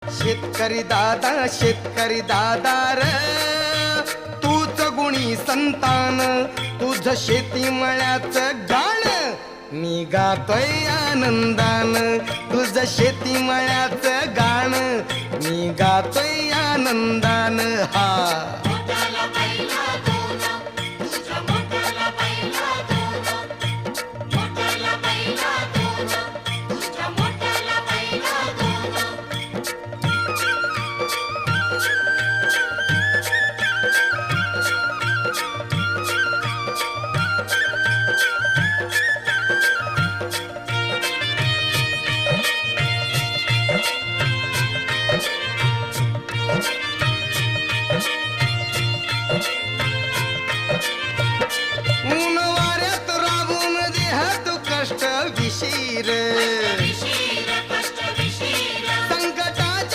शेतकरी दादा र तूच गुणी संतान, तुझ शेती मळ्याचं गाण मी गातोय आनंदान, तुझ शेती मळ्याचं गाण मी गातोय आनंदान. हा ऊन वाऱ्यात राबून देहात कष्ट विशीर,